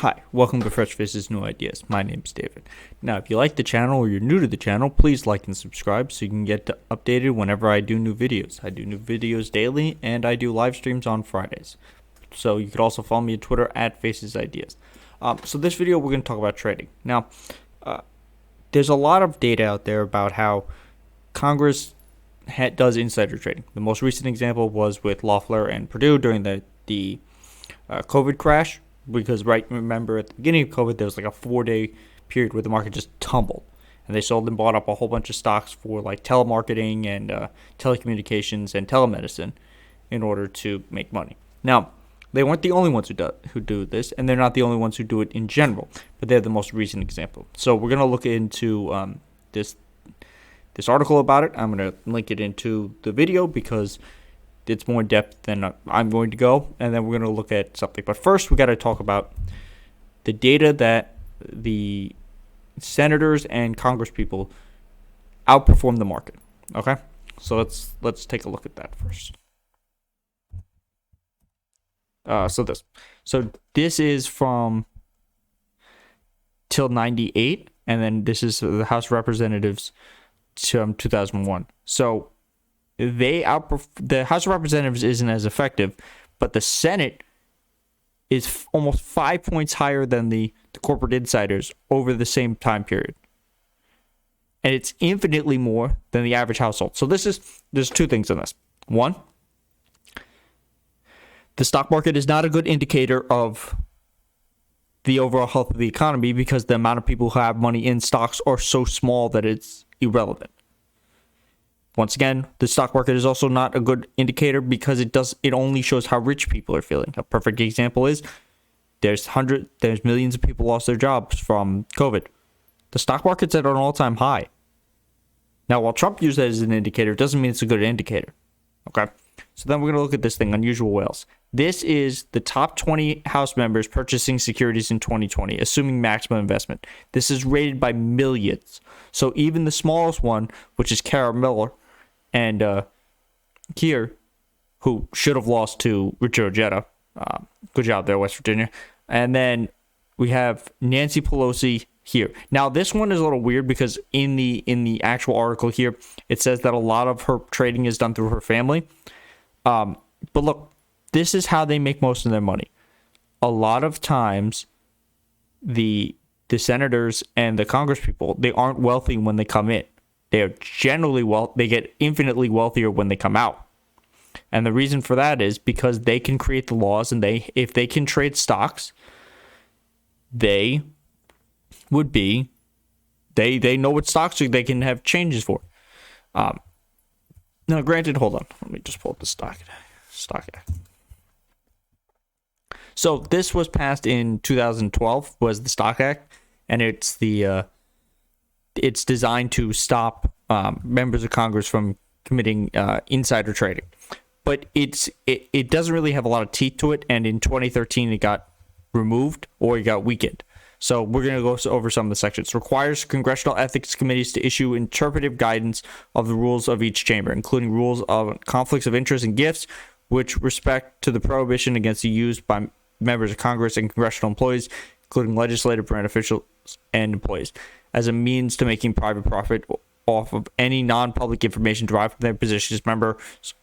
Hi, welcome to Fresh Faces New Ideas. My name's David. Now, if you like the channel or you're new to the channel, please like and subscribe so you can get updated whenever I do new videos. I do new videos daily and I do live streams on Fridays. So you could also follow me on Twitter at Faces Ideas. So this video we're going to talk about trading. Now, there's a lot of data out there about how Congress does insider trading. The most recent example was with Loeffler and Purdue during the COVID crash. Because remember at the beginning of COVID, there was like a 4-day period where the market just tumbled. And they sold and bought up a whole bunch of stocks for like telemarketing and telecommunications and telemedicine in order to make money. Now, they weren't the only ones who do this, and they're not the only ones who do it in general, but they're the most recent example. So we're going to look into this article about it. I'm going to link it into the video because it's more in depth than I'm going to go, and then we're going to look at something. But first, we got to talk about the data that the senators and congresspeople outperform the market. Okay, so let's take a look at that first. So this is from till 98, and then this is the House of Representatives to 2001. So the House of Representatives isn't as effective, but the Senate is almost 5 points higher than the corporate insiders over the same time period. And it's infinitely more than the average household. So there's two things in this. One, the stock market is not a good indicator of the overall health of the economy because the amount of people who have money in stocks are so small that it's irrelevant. Once again, the stock market is also not a good indicator because it only shows how rich people are feeling. A perfect example is there's millions of people lost their jobs from COVID. The stock market's at an all-time high. Now, while Trump used that as an indicator, it doesn't mean it's a good indicator. Okay? So then we're going to look at this thing, unusual whales. This is the top 20 House members purchasing securities in 2020, assuming maximum investment. This is rated by millions. So even the smallest one, which is Kara Miller, and Keir, who should have lost to Richard Ojeda. Good job there, West Virginia. And then we have Nancy Pelosi here. Now, this one is a little weird because in the actual article here, it says that a lot of her trading is done through her family. But look, this is how they make most of their money. A lot of times, the senators and the congresspeople, they aren't wealthy when they come in. They are generally they get infinitely wealthier when they come out. And the reason for that is because they can create the laws, and if they can trade stocks, they know what stocks they can have changes for. Now, granted, hold on. Let me just pull up the stock act. So this was passed in 2012, was the Stock Act, and it's designed to stop members of Congress from committing insider trading. But it doesn't really have a lot of teeth to it, and in 2013 it got removed or it got weakened. So we're going to go over some of the sections. Requires congressional ethics committees to issue interpretive guidance of the rules of each chamber, including rules of conflicts of interest and gifts, which respect to the prohibition against the use by members of Congress and congressional employees, including legislative branch officials and employees, as a means to making private profit off of any non-public information derived from their positions as members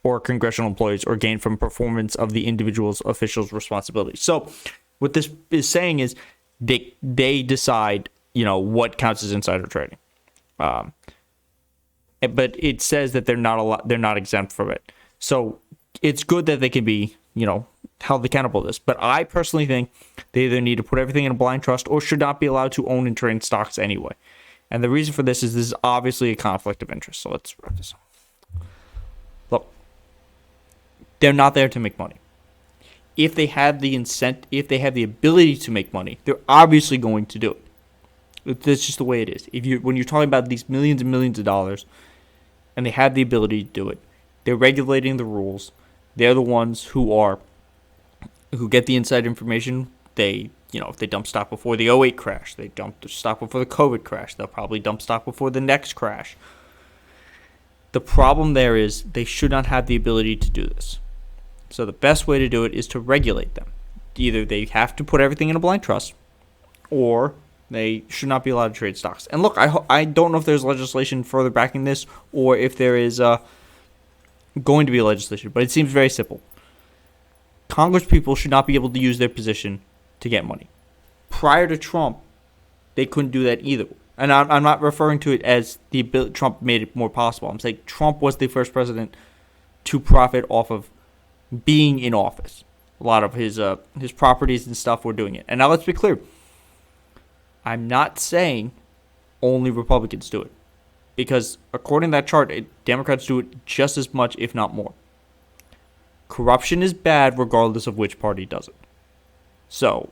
or congressional employees or gained from performance of the individual's official's responsibilities. So what this is saying is they decide, what counts as insider trading. But it says that they're not exempt from it. So it's good that they can be, held accountable to this. But I personally think they either need to put everything in a blind trust or should not be allowed to own and trade stocks anyway. And the reason for this is obviously a conflict of interest. So let's wrap this up. Look, they're not there to make money. If they have the ability to make money, they're obviously going to do it. That's just the way it is. When you're talking about these millions and millions of dollars, and they have the ability to do it, they're regulating the rules. They're the ones who get the inside information. If they dump stock before the 2008 crash, they dumped stock before the COVID crash. They'll probably dump stock before the next crash. The problem there is they should not have the ability to do this. So the best way to do it is to regulate them. Either they have to put everything in a blind trust, or they should not be allowed to trade stocks. And look, I don't know if there's legislation further backing this or if there is going to be legislation, but it seems very simple. Congress people should not be able to use their position to get money. Prior to Trump, they couldn't do that either. And I'm not referring to it as the ability Trump made it more possible. I'm saying Trump was the first president to profit off of being in office. A lot of his properties and stuff were doing it. And now let's be clear. I'm not saying only Republicans do it. Because according to that chart, Democrats do it just as much, if not more. Corruption is bad regardless of which party does it. So,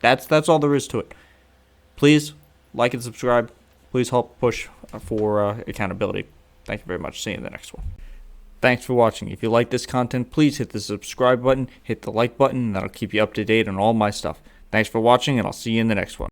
that's all there is to it. Please like and subscribe. Please help push for accountability. Thank you very much. See you in the next one. Thanks for watching. If you like this content, please hit the subscribe button, hit the like button, and that'll keep you up to date on all my stuff. Thanks for watching, and I'll see you in the next one.